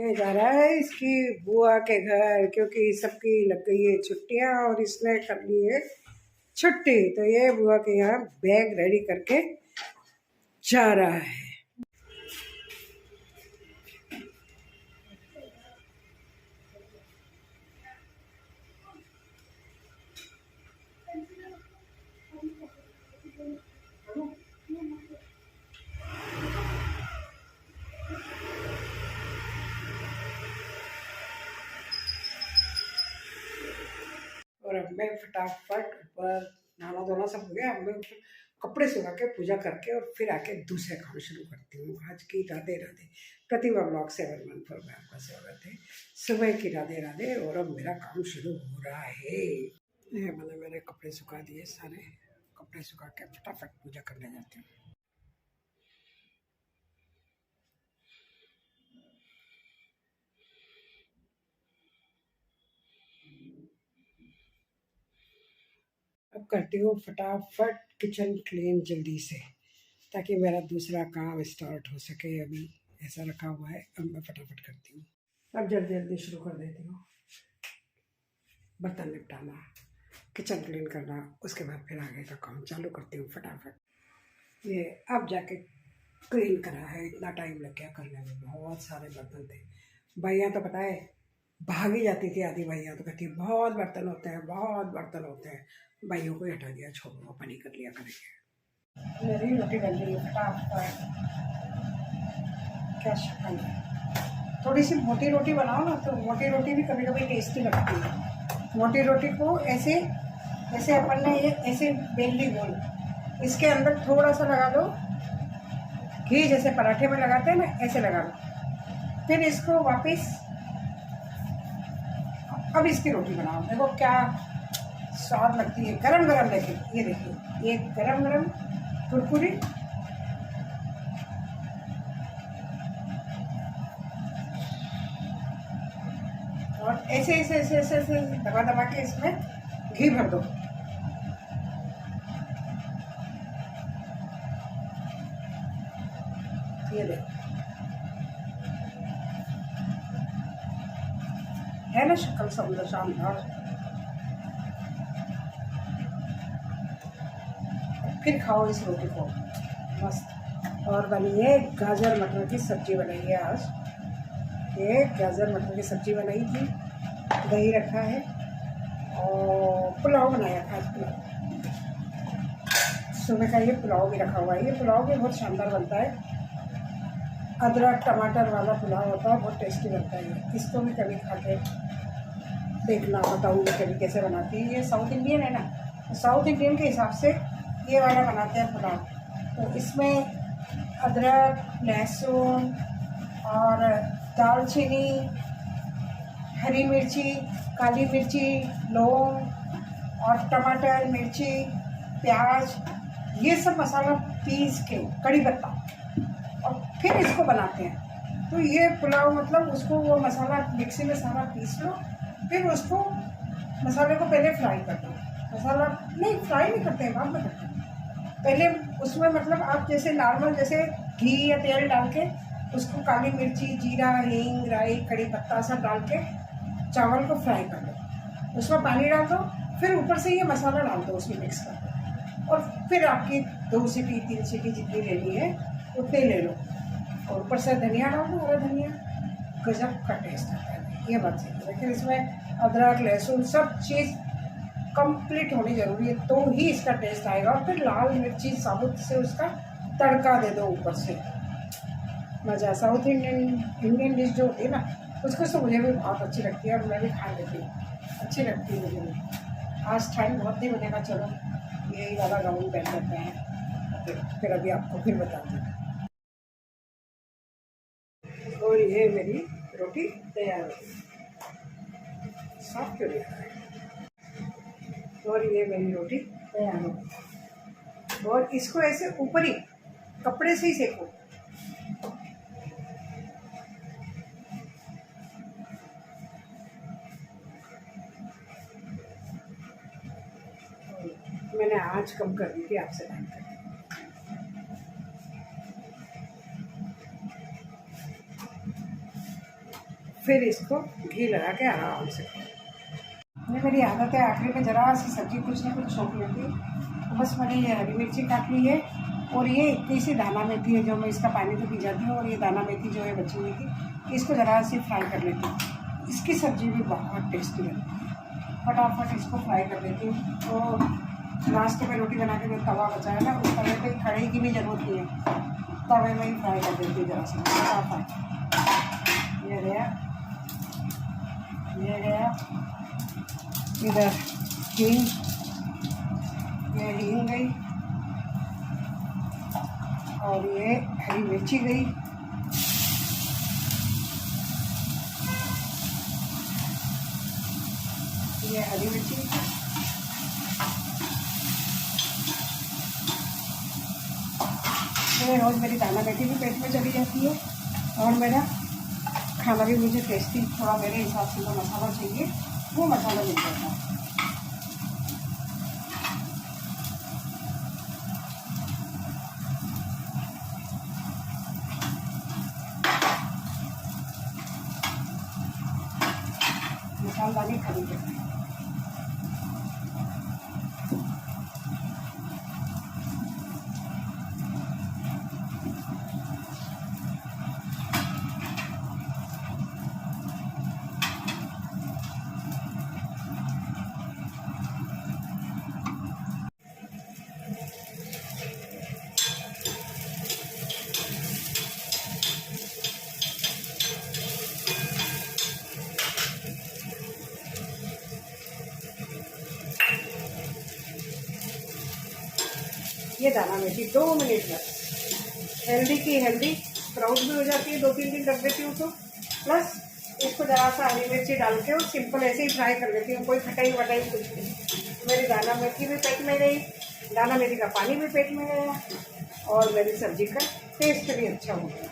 ये जा रहा है इसकी बुआ के घर क्योंकि सबकी लग गई है छुट्टियां और इसने कर ली है छुट्टी। तो ये बुआ के यहाँ बैग रेडी करके जा रहा है। और अब मैं फटाफट ऊपर नहाना धोना सब हो गया। अब मैं कपड़े सुखा के पूजा करके और फिर आके दूसरे काम शुरू करती हूँ। आज की राधे राधे, प्रतिभा ब्लॉग 714 में आपका स्वागत है। सुबह की राधे राधे। और अब मेरा काम शुरू हो रहा है। ये मैंने कपड़े सुखा दिए, सारे कपड़े सुखा के फटाफट पूजा करने जाती हूँ। अब करती हूँ फटाफट किचन क्लीन जल्दी से, ताकि मेरा दूसरा काम स्टार्ट हो सके। अभी ऐसा रखा हुआ है, अब मैं फटाफट करती हूँ। अब जल्दी जल्दी शुरू कर देती हूँ। बर्तन निपटाना, किचन क्लीन करना, उसके बाद फिर आगे का काम चालू करती हूँ फटाफट। ये अब जाके क्लीन करा है, इतना टाइम लग गया करने में, बहुत सारे बर्तन थे। भैया तो पता है भागी जाती थी, आधी भैया तो कहती बहुत बर्तन होते हैं, बहुत बर्तन होते हैं। भाइयों को हटा दिया, छोड़ो अपन ही कर लिया करेंगे। मेरी रोटी बन रही है फटाफट। क्या शक्ल है, थोड़ी सी मोटी रोटी बनाओ ना, तो मोटी रोटी भी कभी कभी टेस्टी लगती है। मोटी रोटी को ऐसे ऐसे अपन ने ये ऐसे बेल ली गोल, इसके अंदर थोड़ा सा लगा दो घी, जैसे पराठे में लगाते हैं ना, ऐसे लगा दो। फिर इसको वापस, अब इसकी रोटी बनाओ, देखो क्या स्वाद लगती है। गरम गरम देखिए, ये देखिए, ये गरम गरम कुरकुरी। और ऐसे ऐसे ऐसे ऐसे ऐसे दबा दबा के इसमें घी भर दो। ये देखो, है ना शक्ल सुंदर शानदार। फिर खाओ इस रोटी को, मस्त। और बनी है गाजर मटर की सब्जी बनाई है आज। ये गाजर मटर की सब्जी बनाई थी, दही रखा है और पुलाव बनाया था आज। पुलाव सुबह का ये पुलाव भी रखा हुआ है। ये पुलाव भी बहुत शानदार बनता है, अदरक टमाटर वाला पुलाव होता है, बहुत टेस्टी बनता है। इसको भी कभी खा के देखना, बताऊँगी कभी कैसे बनाती है। ये साउथ इंडियन है ना, साउथ इंडियन के हिसाब से ये वाला बनाते हैं पुलाव। तो इसमें अदरक, लहसुन और दालचीनी, हरी मिर्ची, काली मिर्ची, लौंग और टमाटर, मिर्ची, प्याज, ये सब मसाला पीस के, कड़ी पत्ता, और फिर इसको बनाते हैं। तो ये पुलाव मतलब उसको वो मसाला मिक्सी में सारा पीस लो, फिर उसको मसाले को पहले फ्राई कर दो। मसाला नहीं, फ्राई नहीं करते हैं, बाद में करते हैं। पहले उसमें मतलब आप जैसे नॉर्मल जैसे घी या तेल डाल के उसको काली मिर्ची, जीरा, हींग, राई, कड़ी पत्ता सब डाल के चावल को फ्राई कर दो, उसमें पानी डाल दो, फिर ऊपर से ये मसाला डाल दो, उसमें मिक्स कर दो, और फिर आपकी 2 सीटी 3 सीटी जितनी लेनी है उतने ले लो, और ऊपर से धनिया डाल दो, हरा धनिया। गजब का टेस्ट आता है, ये बात सही है। लेकिन इसमें अदरक, लहसुन सब चीज़ कंप्लीट होनी जरूरी है, तो ही इसका टेस्ट आएगा। और फिर लाल मिर्ची साबुत से उसका तड़का दे दो ऊपर से, मज़ा। साउथ इंडियन डिश जो होती है ना, उसको तो मुझे भी बहुत अच्छी लगती है और मैं भी खा लेती हूँ, अच्छी लगती है मुझे भी। आज टाइम बहुत नहीं बनेगा, चलो यही वाला गाउन पहन लेते हैं, फिर अभी आपको फिर बताती हूँ। और ये मेरी रोटी तैयार हो गई, साफ क्यों नहीं आ रहा है। और ये मेरी रोटी तैयार हो गई, और इसको ऐसे ऊपर ही कपड़े से ही सेको। मैंने आज कम कर दी थी आपसे बात कर। फिर इसको घी लगा के आराम से खाओ। ये मेरी आदत है, आखिरी में ज़रा सी सब्ज़ी कुछ ना कुछ छोंक लेती है। तो बस मैंने ये हरी मिर्ची काट ली है और ये इतनी सी दाना मेथी है जो मैं इसका पानी तो पी जाती हूँ, और ये दाना मेथी जो है बची हुई थी, इसको ज़रा सी फ्राई कर लेती हूँ। इसकी सब्ज़ी भी बहुत टेस्टी लगती है। फटाफट इसको फ्राई कर लेती हूँ। तो लास्ट में रोटी बना के जो तवा बचा है ना, उस तवे पे कढ़ाई की भी ज़रूरत नहीं है, तवे में ही फ्राई कर देती हूँ ज़रा सा फटाफट। ये गया, ये गया, इधर हींग, ये हींग गई और ये हरी मिर्ची गई। ये हरी मिर्ची, ये रोज़ मेरी दाना मेथी भी पेट में चली जाती है, और मेरा खाना भी मुझे टेस्टी थोड़ा मेरे हिसाब से जो मसाला चाहिए वो मसाला मिल जाता है। मसालेदानी खड़ी करते हैं। ये दाना मेथी 2 मिनट बस, हेल्दी की हेल्दी स्प्राउट भी हो जाती है, 2-3 दिन रख देती हूँ तो। प्लस इसको ज़रा सा हरी मिर्ची डाल के और सिंपल ऐसे ही फ्राई कर लेती हूँ, कोई खटाई वटाई कुछ नहीं। मेरी दाना मेथी भी पेट में गई, दाना मेथी का पानी भी पेट में गया, और मेरी सब्ज़ी का टेस्ट भी अच्छा हो गया।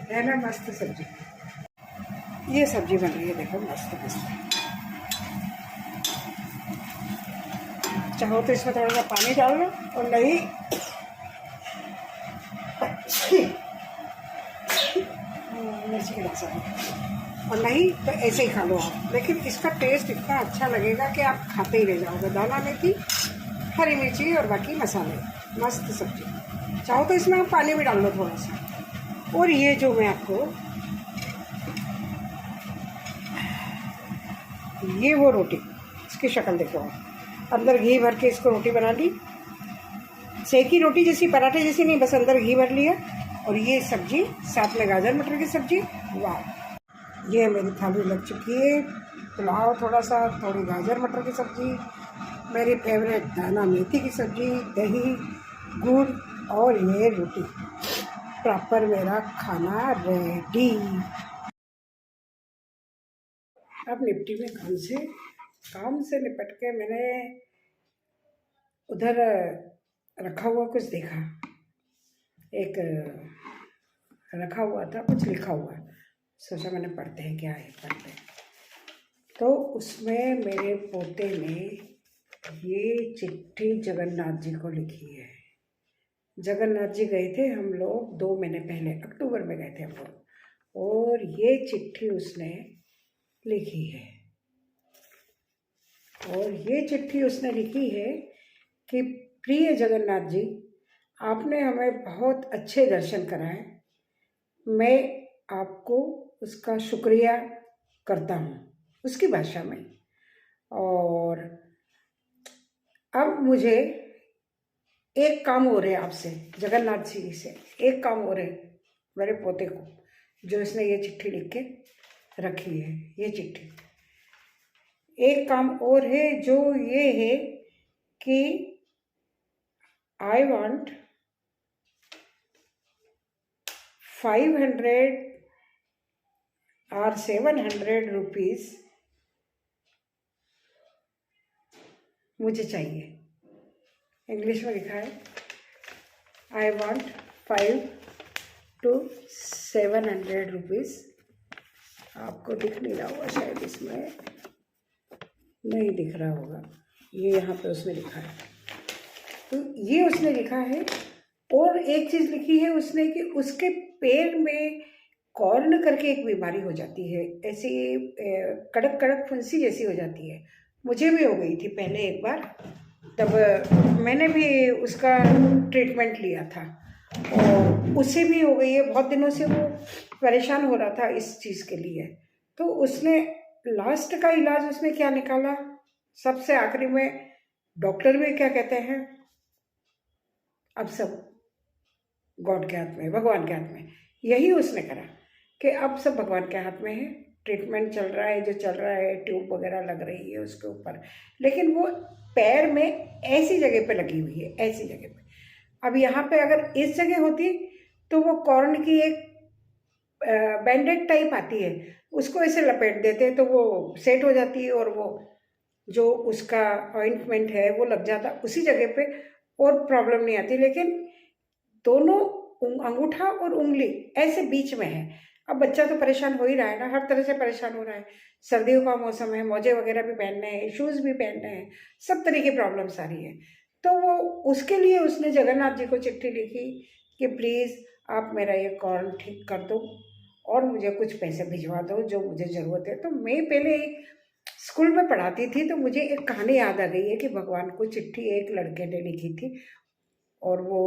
है ना मस्त सब्जी। ये सब्जी बन रही है, देखो मस्त मस्त। चाहो तो इसमें थोड़ा सा पानी डाल लो, और नहीं मिर्ची के रस, और नहीं तो ऐसे ही खा लो आप। लेकिन इसका टेस्ट इतना अच्छा लगेगा कि आप खाते ही रह जाओगे। दाना मेथी, हरी मिर्ची और बाकी मसाले, मस्त सब्जी। चाहो तो इसमें आप पानी भी डाल लो थोड़ा सा। और ये जो मैं आपको, ये वो रोटी, इसकी शक्ल देखो आप, अंदर घी भर के इसको रोटी बना ली, सेकी रोटी जैसी, पराठे जैसी नहीं, बस अंदर घी भर लिया। और ये सब्जी साथ में गाजर मटर की सब्जी, वाह। ये मेरी थाली लग चुकी है। पुलाव थोड़ा सा, थोड़ी गाजर मटर की सब्जी, मेरी फेवरेट दाना मेथी की सब्जी, दही, गुड़, और ये रोटी। प्रॉपर मेरा खाना रेडी। अब निपटी में काम से निपट के मैंने उधर रखा हुआ कुछ देखा, एक रखा हुआ था, कुछ लिखा हुआ, सोचा मैंने पढ़ते हैं क्या है, पढ़ते हैं। तो उसमें मेरे पोते ने ये चिट्ठी जगन्नाथ जी को लिखी है। जगन्नाथ जी गए थे हम लोग 2 महीने पहले, अक्टूबर में गए थे हम लोग, और ये चिट्ठी उसने लिखी है। और ये चिट्ठी उसने लिखी है कि प्रिय जगन्नाथ जी, आपने हमें बहुत अच्छे दर्शन कराए, मैं आपको उसका शुक्रिया करता हूँ, उसकी भाषा में। और अब मुझे एक काम हो रहा है आपसे, जगन्नाथ जी से एक काम हो रहा है मेरे पोते को, जो इसने ये चिट्ठी लिख के रखी है। ये चिट्ठी, एक काम और है, जो ये है कि आई वांट 500 और 700 रुपीज़ मुझे चाहिए। इंग्लिश में लिखा है, आई वांट 500 to 700 रुपीज़ आपको दिख नहीं रहा होगा शायद, इसमें नहीं दिख रहा होगा, ये यहाँ पे उसने लिखा है। तो ये उसने लिखा है। और एक चीज़ लिखी है उसने कि उसके पैर में कॉर्न करके एक बीमारी हो जाती है, ऐसी कड़क कड़क फुंसी जैसी हो जाती है। मुझे भी हो गई थी पहले एक बार, तब मैंने भी उसका ट्रीटमेंट लिया था और उसे भी हो गई है। बहुत दिनों से वो परेशान हो रहा था इस चीज़ के लिए। तो उसने लास्ट का इलाज उसने क्या निकाला, सबसे आखिरी में डॉक्टर भी क्या कहते हैं, अब सब गॉड के हाथ में, भगवान के हाथ में। यही उसने करा कि अब सब भगवान के हाथ में है। ट्रीटमेंट चल रहा है, जो चल रहा है, ट्यूब वगैरह लग रही है उसके ऊपर, लेकिन वो पैर में ऐसी जगह पे लगी हुई है, ऐसी जगह पे। अब यहाँ पे अगर इस जगह होती तो वो कॉर्न की एक बैंडेड टाइप आती है, उसको ऐसे लपेट देते तो वो सेट हो जाती है और वो जो उसका ऑइंटमेंट है वो लग जाता उसी जगह पे और प्रॉब्लम नहीं आती। लेकिन दोनों अंगूठा और उंगली ऐसे बीच में है। अब बच्चा तो परेशान हो ही रहा है ना, हर तरह से परेशान हो रहा है। सर्दियों का मौसम है, मोजे वगैरह भी पहनने हैं, शूज़ भी पहनने हैं, सब तरह की प्रॉब्लम्स आ रही है। तो वो उसके लिए उसने जगन्नाथ जी को चिट्ठी लिखी कि प्लीज़ आप मेरा ये कॉर्न ठीक कर दो और मुझे कुछ पैसे भिजवा दो जो मुझे ज़रूरत है। तो मैं पहले स्कूल में पढ़ाती थी तो मुझे एक कहानी याद आ गई है कि भगवान को चिट्ठी एक लड़के ने लिखी थी और वो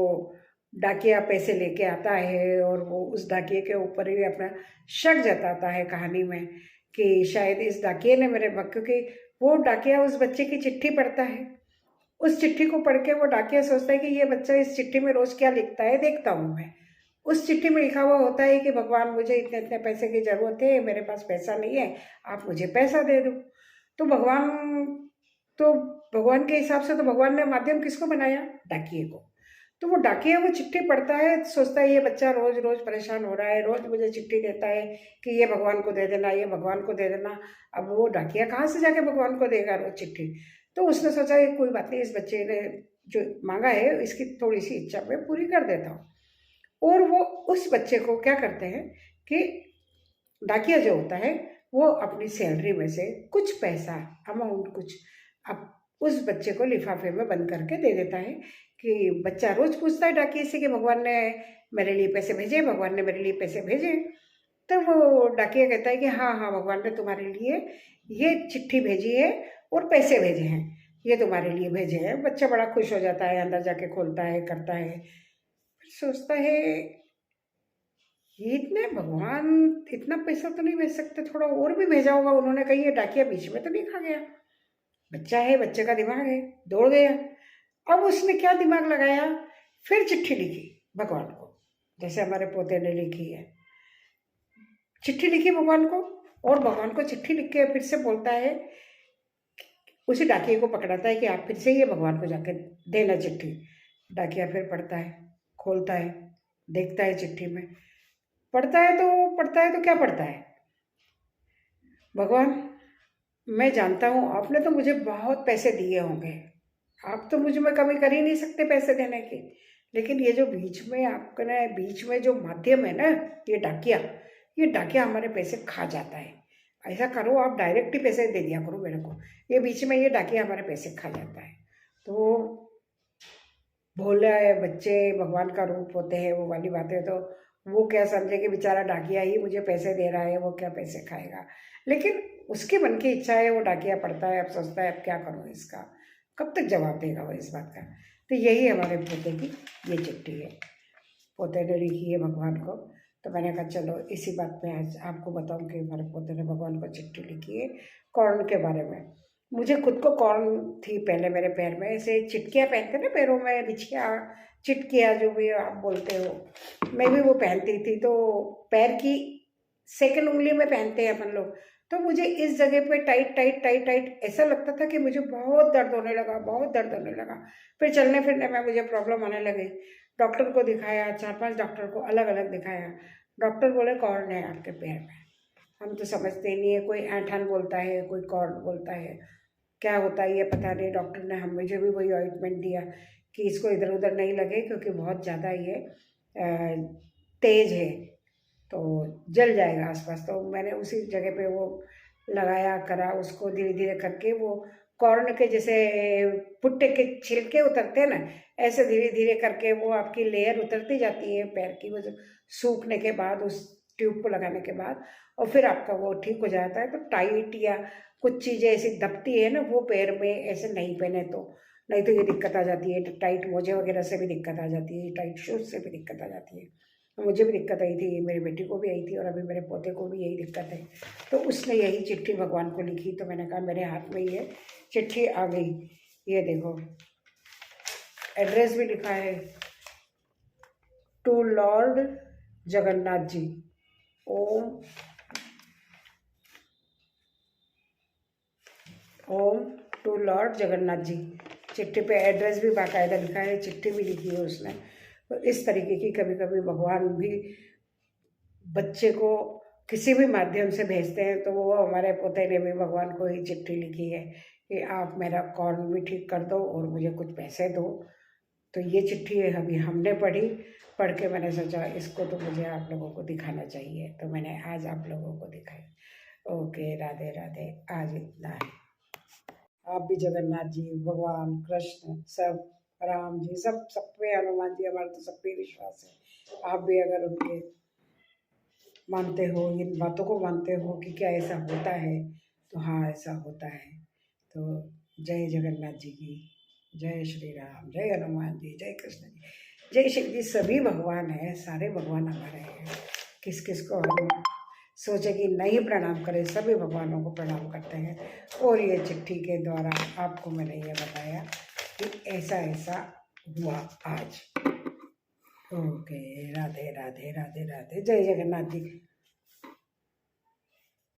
डाकिया पैसे लेके आता है और वो उस डाकिये के ऊपर ही अपना शक जताता है कहानी में कि शायद इस डाकिये ने मेरे क्योंकि वो डाकिया उस बच्चे की चिट्ठी पढ़ता है। उस चिट्ठी को पढ़ के वो डाकिया सोचता है कि ये बच्चा इस चिट्ठी में रोज़ क्या लिखता है, देखता हूँ मैं। उस चिट्ठी में लिखा हुआ होता है कि भगवान मुझे इतने इतने पैसे की ज़रूरत है, मेरे पास पैसा नहीं है, आप मुझे पैसा दे दो। तो तो भगवान के हिसाब से तो भगवान ने माध्यम किसको बनाया, डाकिये को। तो वो डाकिया वो चिट्ठी पढ़ता है, सोचता है ये बच्चा रोज़ रोज़ परेशान हो रहा है, रोज़ मुझे चिट्ठी देता है कि ये भगवान को दे देना, ये भगवान को दे देना। अब वो डाकिया कहाँ से जाके भगवान को देगा रोज़ चिट्ठी। तो उसने सोचा कि कोई बात नहीं, इस बच्चे ने जो मांगा है इसकी थोड़ी सी इच्छा मैं पूरी कर देता हूँ। और वो उस बच्चे को क्या करते हैं कि डाकिया जो होता है वो अपनी सैलरी में से कुछ पैसा अमाउंट कुछ अब उस बच्चे को लिफाफे में बंद करके दे देता है कि बच्चा रोज़ पूछता है डाकिये से कि भगवान ने मेरे लिए पैसे भेजे, भगवान ने मेरे लिए पैसे भेजे। तो वो डाकिया कहता है कि हाँ हाँ, भगवान ने तुम्हारे लिए ये चिट्ठी भेजी है और पैसे भेजे हैं, ये तुम्हारे लिए भेजे हैं। बच्चा बड़ा खुश हो जाता है, अंदर जाके खोलता है, करता है, फिर सोचता है ये इतने भगवान इतना पैसा तो नहीं भेज सकते, थोड़ा और भी भेजा होगा उन्होंने, कहीं ये डाकिया बीच में तो नहीं खा गया। बच्चा है, बच्चे का दिमाग है, दौड़ गया। अब उसने क्या दिमाग लगाया, फिर चिट्ठी लिखी भगवान को, जैसे हमारे पोते ने लिखी है। चिट्ठी लिखी भगवान को और भगवान को चिट्ठी लिख के फिर से बोलता है, उसी डाकिये को पकड़ाता है कि आप फिर से ये भगवान को जाके देना चिट्ठी। डाकिया फिर पढ़ता है, खोलता है, देखता है चिट्ठी में, पढ़ता है तो क्या पढ़ता है, भगवान मैं जानता हूँ आपने तो मुझे बहुत पैसे दिए होंगे, आप तो मुझ में कमी कर ही नहीं सकते पैसे देने की, लेकिन ये जो बीच में आपने बीच में जो माध्यम है ना, ये डाकिया हमारे पैसे खा जाता है। ऐसा करो आप डायरेक्ट ही पैसे दे दिया करो मेरे को, ये बीच में ये डाकिया हमारे पैसे खा जाता है। तो भोले बच्चे भगवान का रूप होते हैं, वो वाली बातें तो वो क्या समझे कि बेचारा डाकिया ही मुझे पैसे दे रहा है, वो क्या पैसे खाएगा। लेकिन उसके मन की इच्छा है, वो डाकिया पढ़ता है, अब सोचता है अब क्या करूँ इसका, कब तक जवाब देगा वो इस बात का। तो यही हमारे पोते की ये चिट्ठी है, पोते ने लिखी है भगवान को। तो मैंने कहा चलो इसी बात पे आज आपको बताऊं कि हमारे पोते ने भगवान को चिट्ठी लिखी है कॉर्न के बारे में। मुझे खुद को कॉर्न थी पहले मेरे पैर में, ऐसे चिटकियाँ पहनते ना पैरों में, बिछिया चिटकिया जो भी आप बोलते हो, मैं भी वो पहनती थी। तो पैर की सेकंड उंगली में पहनते हैं अपन लोग, तो मुझे इस जगह पे टाइट टाइट टाइट टाइट ऐसा लगता था कि मुझे बहुत दर्द होने लगा, बहुत दर्द होने लगा। फिर चलने फिरने में मुझे प्रॉब्लम आने लगी। डॉक्टर को दिखाया, 4-5 डॉक्टर को अलग अलग दिखाया। डॉक्टर बोले कॉर्न है आपके पैर में। हम तो समझते ही नहीं है, कोई ऐंठन बोलता है, कोई कॉर्न बोलता है, क्या होता है ये पता नहीं। डॉक्टर ने मुझे भी वही ऑइंटमेंट दिया कि इसको इधर उधर नहीं लगे क्योंकि बहुत ज़्यादा ये तेज़ है, तो जल जाएगा आसपास। तो मैंने उसी जगह पे वो लगाया करा, उसको धीरे धीरे करके वो कॉर्न के जैसे भुट्टे के छिलके उतरते हैं ना, ऐसे धीरे धीरे करके वो आपकी लेयर उतरती जाती है पैर की, वो जो सूखने के बाद उस ट्यूब को लगाने के बाद, और फिर आपका वो ठीक हो जाता है। तो टाइट या कुछ चीज़ें ऐसी दबती है ना, वो पैर में ऐसे नहीं पहने तो, नहीं तो ये दिक्कत आ जाती है, टाइट मोजे वगैरह से भी दिक्कत आ जाती है, टाइट शूज से भी दिक्कत आ जाती है। मुझे भी दिक्कत आई थी, मेरी बेटी को भी आई थी, और अभी मेरे पोते को भी यही दिक्कत है। तो उसने यही चिट्ठी भगवान को लिखी, तो मैंने कहा मेरे हाथ में ये चिट्ठी आ गई। ये देखो, एड्रेस भी लिखा है, to lord Jagannath ji, Om Om to lord Jagannath ji. चिट्ठी पे एड्रेस भी बाकायदा लिखा है, चिट्ठी भी लिखी है उसने। तो इस तरीके की कभी कभी भगवान भी बच्चे को किसी भी माध्यम से भेजते हैं। तो वो हमारे पोते ने भी भगवान को ही चिट्ठी लिखी है कि आप मेरा कॉर्न भी ठीक कर दो और मुझे कुछ पैसे दो। तो ये चिट्ठी अभी हमने पढ़ी, पढ़ के मैंने सोचा इसको तो मुझे आप लोगों को दिखाना चाहिए, तो मैंने आज आप लोगों को दिखाई। ओके, राधे राधे, आज इतना है। आप भी जगन्नाथ जी, भगवान कृष्ण, सब राम जी, सब पे हनुमान जी, हमारा तो सब पे विश्वास है। आप भी अगर उनके मानते हो, इन बातों को मानते हो कि क्या ऐसा होता है, तो हाँ ऐसा होता है। तो जय जगन्नाथ जी की, जय श्री राम, जय हनुमान जी, जय कृष्ण जी, जय शिव जी। सभी भगवान हैं, सारे भगवान हमारे हैं। किस किस को हम सोचे कि नहीं प्रणाम करें, सभी भगवानों को प्रणाम करते हैं। और ये चिट्ठी के द्वारा आपको मैंने ये बताया कि ऐसा ऐसा हुआ आज। ओके, राधे राधे, राधे राधे, जय जगन्नाथ जी।